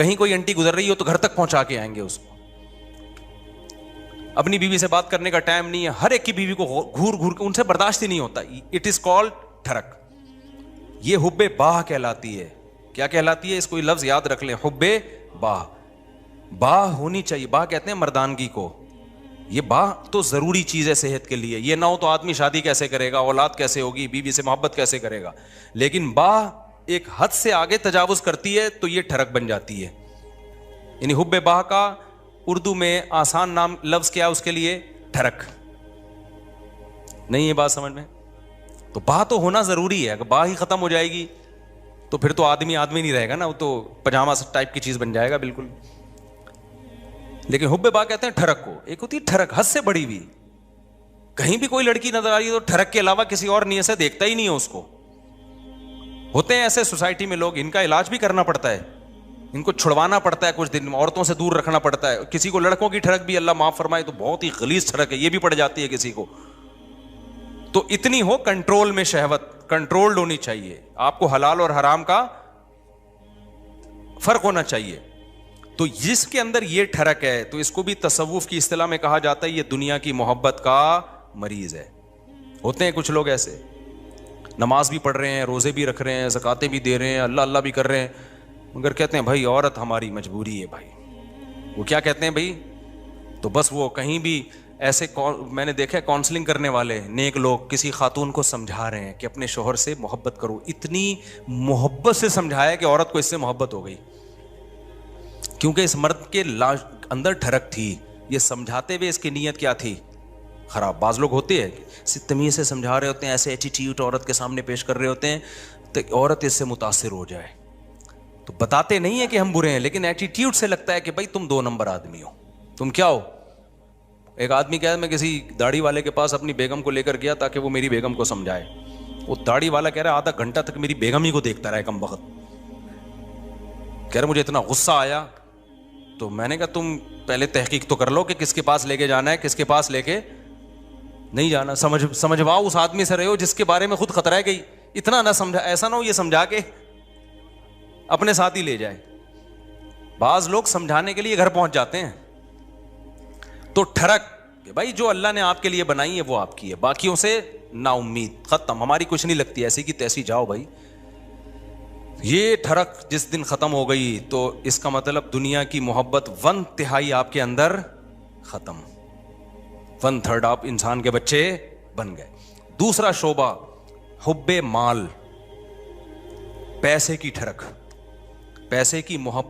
کہیں کوئی انٹی گزر رہی ہو تو گھر تک پہنچا کے آئیں گے اس کو. اپنی بیوی سے بات کرنے کا ٹائم نہیں ہے, ہر ایک کی بیوی کو گھور گھور کے ان سے برداشت ہی نہیں ہوتا. اٹ از کالڈ ٹھڑک. یہ حب باہ کہلاتی ہے. کیا کہلاتی ہے؟ اس کو یہ لفظ یاد رکھ لیں, حب باہ. باہ ہونی چاہیے. باہ کہتے ہیں مردانگی کو. یہ باہ تو ضروری چیز ہے صحت کے لیے. یہ نہ ہو تو آدمی شادی کیسے کرے گا, اولاد کیسے ہوگی, بیوی سے محبت کیسے کرے گا. لیکن باہ ایک حد سے آگے تجاوز کرتی ہے تو یہ ٹھڑک بن جاتی ہے. یعنی حب باہ کا اردو میں آسان نام لفظ کیا ہے اس کے لیے؟ ٹھڑک. نہیں یہ بات سمجھ میں؟ تو باہ تو ہونا ضروری ہے. اگر باہ ہی ختم ہو جائے گی تو پھر تو آدمی نہیں رہے گا نا, وہ تو پجامہ ٹائپ کی چیز بن جائے گا بالکل. لیکن حب باہ کہتے ہیں ٹھڑک کو. ایک ہوتی ہے ٹھڑک حد سے بڑی ہوئی. کہیں بھی کوئی لڑکی نظر آ رہی ہے تو ٹھڑک کے علاوہ کسی اور نیت سے دیکھتا ہی نہیں ہے اس کو. ہوتے ہیں ایسے سوسائٹی میں لوگ, ان کا علاج بھی کرنا پڑتا ہے, ان کو چھڑوانا پڑتا ہے, کچھ دن عورتوں سے دور رکھنا پڑتا ہے. کسی کو لڑکوں کی ٹھڑک بھی اللہ معاف فرمائے تو بہت ہی غلیظ ٹھڑک ہے, یہ بھی پڑ جاتی ہے کسی کو. تو اتنی ہو کنٹرول میں, شہوت کنٹرولڈ ہونی چاہیے. آپ کو حلال اور حرام کا فرق ہونا چاہیے. تو جس کے اندر یہ ٹھڑک ہے تو اس کو بھی تصوف کی اصطلاح میں کہا جاتا ہے یہ دنیا کی محبت کا مریض ہے. ہوتے ہیں کچھ لوگ ایسے, نماز بھی پڑھ رہے ہیں, روزے بھی رکھ رہے ہیں, زکاتیں بھی دے رہے ہیں, اللہ اللہ بھی کر رہے ہیں, مگر کہتے ہیں بھائی عورت ہماری مجبوری ہے. بھائی وہ کیا کہتے ہیں بھائی؟ تو بس وہ کہیں بھی ایسے, میں نے دیکھا کاؤنسلنگ کرنے والے نیک لوگ کسی خاتون کو سمجھا رہے ہیں کہ اپنے شوہر سے محبت کرو. اتنی محبت سے سمجھایا کہ عورت کو اس سے محبت ہو گئی, کیونکہ اس مرد کے اندر ٹھڑک تھی. یہ سمجھاتے ہوئے اس کی نیت کیا تھی؟ خراب. بعض لوگ ہوتے ہیں تمیز سے سمجھا رہے ہوتے ہیں, ایسے ایٹیٹیوڈ عورت کے سامنے پیش کر رہے ہوتے ہیں تو عورت اس سے متاثر ہو جائے. تو بتاتے نہیں ہیں کہ ہم برے ہیں, لیکن ایٹیٹیوڈ سے لگتا ہے کہ بھائی تم 2 نمبر آدمی ہو. تم کیا ہو؟ ایک آدمی کہا میں کسی داڑھی والے کے پاس اپنی بیگم کو لے کر گیا تاکہ وہ میری بیگم کو سمجھائے. وہ داڑھی والا کہہ رہا ہے آدھا گھنٹہ تک میری بیگم ہی کو دیکھتا رہا ہے کم وقت. کہہ رہا مجھے اتنا غصہ آیا. تو میں نے کہا تم پہلے تحقیق تو کر لو کہ کس کے پاس لے کے جانا ہے, کس کے پاس لے کے نہیں جانا. سمجھواؤ اس آدمی سے رہے ہو جس کے بارے میں خود خطرہ ہے. کہ اتنا نہ سمجھا, ایسا نہ ہو یہ سمجھا کے اپنے ساتھ ہی لے جائے. بعض لوگ سمجھانے کے لیے گھر پہنچ جاتے ہیں. تو ٹھڑک کہ بھائی جو اللہ نے آپ کے لیے بنائی ہے وہ آپ کی ہے, باقیوں سے نا امید, ختم, ہماری کچھ نہیں لگتی, ایسی کی تیسی جاؤ بھائی. یہ ٹھڑک جس دن ختم ہو گئی تو اس کا مطلب دنیا کی محبت 1/3 آپ کے اندر ختم, 1/3 آپ انسان کے بچے بن گئے. دوسرا شعبہ حب مال, پیسے کی ٹھڑک, پیسے کی محبت.